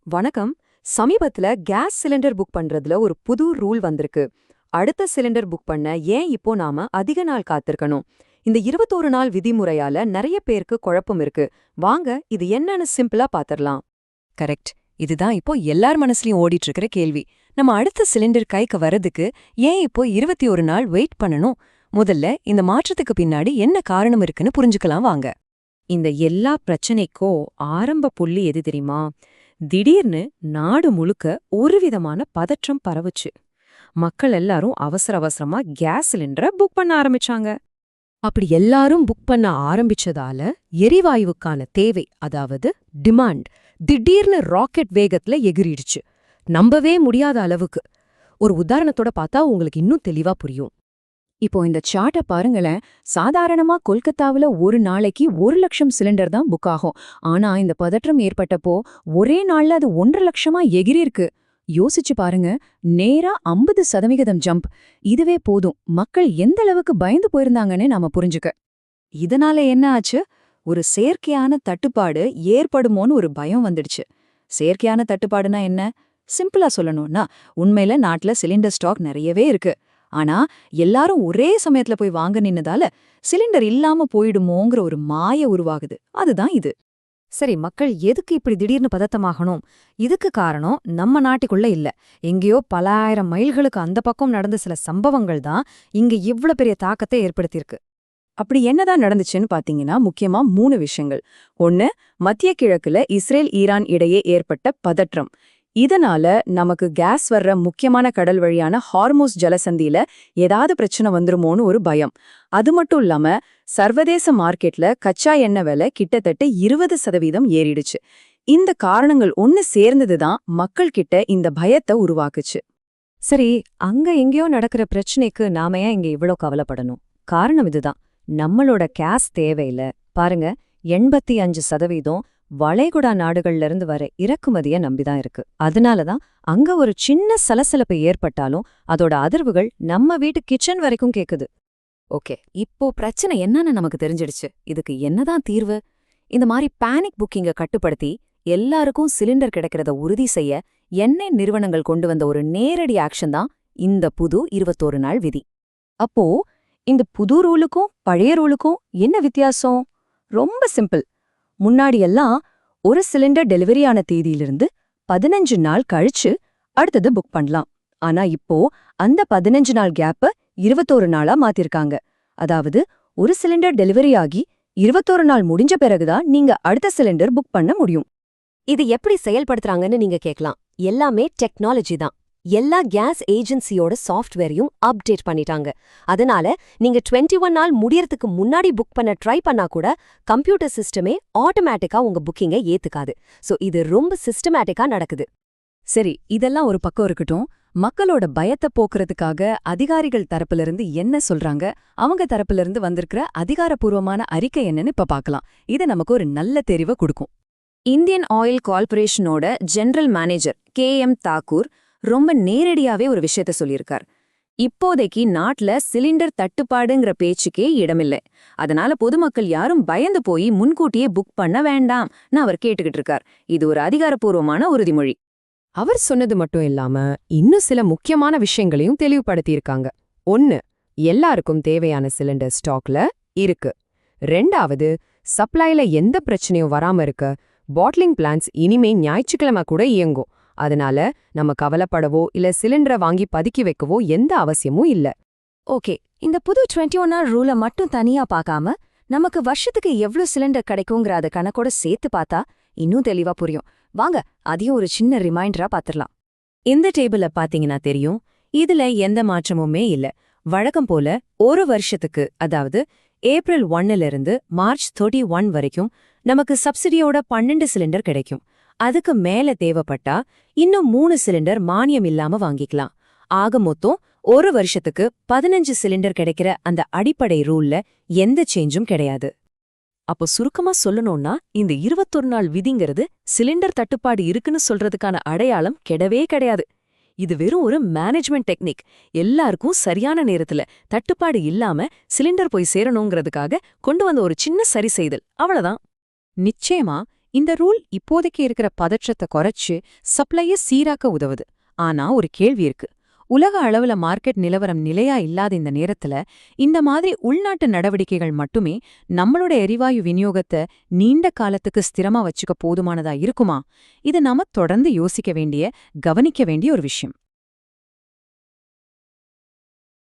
வணக்கம். சமீபத்துல gas cylinder book பண்றதுல ஒரு புது ரூல் வந்திருக்கு. அடுத்த சிலிண்டர் புக் பண்ண ஏன் இப்போ நாம அதிக நாள் காத்திருக்கணும்? இந்த 21 நாள் விதிமுறையால நிறைய பேருக்கு குழப்பம் இருக்கு. வாங்க இது என்னன்னு சிம்பிளா பாத்திரலாம். கரெக்ட். இதுதான் இப்போ எல்லார் மனசுலயும் ஓடிட்டு இருக்கிற கேள்வி. நம்ம அடுத்த சிலிண்டர் கைக்கு வரதுக்கு ஏன் இப்போ 21 நாள் வெயிட் பண்ணணும்? முதல்ல இந்த மாற்றத்துக்கு பின்னாடி என்ன காரணம் இருக்குன்னு புரிஞ்சுக்கலாம் வாங்க. இந்த எல்லா பிரச்சனைக்கோ ஆரம்ப புள்ளி எது தெரியுமா? திடீர்னு நாடு முழுக்க ஒரு விதமான பதற்றம் பரவுச்சு. மக்கள் எல்லாரும் அவசர அவசரமா கேஸ் சிலிண்டரை புக் பண்ண ஆரம்பிச்சாங்க. அப்படி எல்லாரும் புக் பண்ண ஆரம்பிச்சதால எரிவாயுவுக்கான தேவை, அதாவது டிமாண்ட், திடீர்னு ராக்கெட் வேகத்துல எகிரிடுச்சு. நம்பவே முடியாத அளவுக்கு. ஒரு உதாரணத்தோட பார்த்தா உங்களுக்கு இன்னும் தெளிவா புரியும். இப்போ இந்த சார்ட்டை பாருங்களேன். சாதாரணமா கொல்கத்தாவுல ஒரு நாளைக்கு 1,00,000 சிலிண்டர் தான் புக் ஆகும். ஆனா இந்த பதற்றம் ஏற்பட்டப்போ ஒரே நாள்ல அது 1,50,000 எகிரிருக்கு. யோசிச்சு பாருங்க. நேரா 50% ஜம்ப். இதுவே போதும் மக்கள் எந்த அளவுக்கு பயந்து போயிருந்தாங்கன்னு நாம புரிஞ்சுக்க. இதனால என்ன ஆச்சு? ஒரு செயற்கையான தட்டுப்பாடு ஏற்படுமோன்னு ஒரு பயம் வந்துடுச்சு. செயற்கையான தட்டுப்பாடுனா என்ன? சிம்பிளா சொல்லணும்னா, உண்மையில நாட்டுல சிலிண்டர் ஸ்டாக் நிறையவே இருக்கு. ஆனா எல்லாரும் ஒரே சமயத்துல போய் வாங்க நின்னதால சிலிண்டர் இல்லாம போயிடுமோங்கிற ஒரு மாய உருவாகுது. அதுதான் இது. சரி, மக்கள் எதுக்கு இப்படி திடீர்னு பதத்தமாகணும்? இதுக்கு காரணம் நம்ம நாட்டுக்குள்ள இல்ல, எங்கேயோ பல ஆயிரம் மைல்களுக்கு அந்த பக்கம் நடந்த சில சம்பவங்கள் தான் இங்க இவ்ளோ பெரிய தாக்கத்தை ஏற்படுத்தியிருக்கு. அப்படி என்னதான் நடந்துச்சுன்னு பாத்தீங்கன்னா முக்கியமா 3 விஷயங்கள். ஒன்னு, மத்திய கிழக்குல இஸ்ரேல் ஈரான் இடையே ஏற்பட்ட பதற்றம். இதனால நமக்கு கேஸ் வர்ற முக்கியமான கடல் வழியான ஹார்மோஸ் ஜலசந்தியில ஏதாவது பிரச்சனை வந்துருமோன்னு ஒரு பயம். அது மட்டும் இல்லாம சர்வதேச மார்க்கெட்ல கச்சா எண்ணெய் விலை கிட்டத்தட்ட 20% ஏறிடுச்சு. இந்த காரணங்கள் ஒன்னு சேர்ந்ததுதான் மக்கள் கிட்ட இந்த பயத்தை உருவாக்குச்சு. சரி, அங்க எங்கேயோ நடக்கிற பிரச்சனைக்கு நாம ஏன் இங்க இவ்ளோ கவலைப்படணும்? காரணம் இதுதான். நம்மளோட கேஸ் தேவையில பாருங்க, 85% வளைகுடா நாடுகள்ல இருந்து வர இறக்குமதிய நம்பிதான் இருக்கு. அதனாலதான் அங்க ஒரு சின்ன சலசலப்பு ஏற்பட்டாலும் அதோட அதிர்வுகள் நம்ம வீட்டு கிச்சன் வரைக்கும் கேக்குது. ஓகே, இப்போ பிரச்சனை என்னன்னு நமக்கு தெரிஞ்சிடுச்சு. இதுக்கு என்னதான் தீர்வு? இந்த மாதிரி பேனிக் புக்கிங்க கட்டுப்படுத்தி எல்லாருக்கும் சிலிண்டர் கிடைக்கிறத உறுதி செய்ய எண்ணெய் நிறுவனங்கள் கொண்டு வந்த ஒரு நேரடி ஆக்ஷன் தான் இந்த புது 21 நாள் விதி. அப்போ இந்த புது ரூலுக்கும் பழைய ரூலுக்கும் என்ன வித்தியாசம்? ரொம்ப சிம்பிள். முன்னாடியெல்லாம் ஒரு சிலிண்டர் டெலிவரி ஆன தேதியிலிருந்து 15 நாள் கழிச்சு அடுத்தது புக் பண்ணலாம். ஆனா இப்போ அந்த 15 நாள் கேப்ப 21 நாளா மாத்திருக்காங்க. அதாவது ஒரு சிலிண்டர் டெலிவரி ஆகி 21 நாள் முடிஞ்ச பிறகுதான் நீங்க அடுத்த சிலிண்டர் புக் பண்ண முடியும். இது எப்படி செயல்படுத்துறாங்கன்னு நீங்க கேட்கலாம். எல்லாமே டெக்னாலஜி தான். எல்லா கேஸ் ஏஜென்சியோட சாஃப்ட்வேரையும் அப்டேட் பண்ணிட்டாங்க. அதனால நீங்க 21 நாள் முடியறதுக்கு முன்னாடி புக் பண்ண ட்ரை பண்ணா கூட கம்ப்யூட்டர் சிஸ்டமே ஆட்டோமேட்டிக்கா உங்க புக்கிங்கை ஏத்துக்காது. சோ இது ரொம்ப சிஸ்டமேட்டிக்கா நடக்குது. சரி, இதெல்லாம் ஒரு பக்கம் இருக்கட்டும். மக்களோட பயத்தை போக்குறதுக்காக அதிகாரிகள் தரப்பிலிருந்து என்ன சொல்றாங்க? அவங்க தரப்பிலிருந்து வந்திருக்கிற அதிகாரப்பூர்வமான அறிக்கை என்னன்னு இப்ப பார்க்கலாம். இது நமக்கு ஒரு நல்ல தெரிவை கொடுக்கும். இந்தியன் ஆயில் கார்ப்பரேஷனோட ஜெனரல் மேனேஜர் KM தாக்கூர் ரொம்ப நேரடியாவே ஒரு விஷயத்த சொல்லியிருக்கார். இப்போதைக்கு நாட்டுல சிலிண்டர் தட்டுப்பாடுங்கிற பேச்சுக்கே இடமில்லை. அதனால பொதுமக்கள் யாரும் பயந்து போய் முன்கூட்டியே புக் பண்ண வேண்டாம்னு அவர் கேட்டுக்கிட்டு இருக்கார். இது ஒரு அதிகாரப்பூர்வமான உறுதிமொழி. அவர் சொன்னது மட்டும் இல்லாம இன்னும் சில முக்கியமான விஷயங்களையும் தெளிவுபடுத்தியிருக்காங்க. 1, எல்லாருக்கும் தேவையான சிலிண்டர் ஸ்டாக்ல இருக்கு. 2வது, சப்ளைல எந்த பிரச்சனையும் வராம இருக்க பாட்லிங் பிளான்ஸ் இனிமே ஞாயிற்றுக்கிழமை கூட இயங்கும். அதனால நம்ம கவலைப்படவோ இல்ல சிலிண்டரை வாங்கி பதுக்கி வைக்கவோ எந்த அவசியமும் இல்ல. ஓகே, இந்த புது 21 நாள் ரூலை மட்டும் தனியா பார்க்காம நமக்கு வருஷத்துக்கு எவ்வளவு சிலிண்டர் கிடைக்குங்கிற அத கணக்கோட சேர்த்து பார்த்தா இன்னும் தெளிவா புரியும். வாங்க அதையும் ஒரு சின்ன ரிமைண்டரா பாத்திரலாம். இந்த டேபிள பாத்தீங்கன்னா தெரியும், இதுல எந்த மாற்றமுமே இல்ல. வழக்கம் போல ஒரு வருஷத்துக்கு, அதாவது ஏப்ரல் 1ல இருந்து மார்ச் 31 வரைக்கும் நமக்கு சப்சிடியோட 12 சிலிண்டர் கிடைக்கும். அதுக்கு மேல தேவைப்பட்டா இன்னும் 3 சிலிண்டர் மானியம் இல்லாம வாங்கிக்கலாம். ஆக மொத்தம் ஒரு வருஷத்துக்கு 15 சிலிண்டர் கிடைக்கிற அந்த அடிப்படை ரூல்ல எந்த சேஞ்சும் கிடையாது. அப்போ சுருக்கமா சொல்லணும்னா, இந்த 21 நாள் விதிங்கிறது சிலிண்டர் தட்டுப்பாடு இருக்குன்னு சொல்றதுக்கான அடையாளம் கெடவே கிடையாது. இது வெறும் ஒரு மேனேஜ்மெண்ட் டெக்னிக். எல்லாருக்கும் சரியான நேரத்துல தட்டுப்பாடு இல்லாம சிலிண்டர் போய் சேரணுங்கிறதுக்காக கொண்டு வந்த ஒரு சின்ன சரி செய்தல், அவ்வளவுதான். நிச்சயமா இந்த ரூல் இப்போதைக்கு இருக்கிற பதற்றத்தை குறைச்சு சப்ளைய சீராக்க உதவுது. ஆனா ஒரு கேள்வி இருக்கு. உலக அளவுல மார்க்கெட் நிலவரம் நிலையா இல்லாத இந்த நேரத்துல இந்த மாதிரி உள்நாட்டு நடவடிக்கைகள் மட்டுமே நம்மளோட எரிவாயு விநியோகத்தை நீண்ட காலத்துக்கு ஸ்திரமா வச்சுக்க போதுமானதா இருக்குமா? இது நாம தொடர்ந்து யோசிக்க வேண்டிய, கவனிக்க வேண்டிய ஒரு விஷயம்.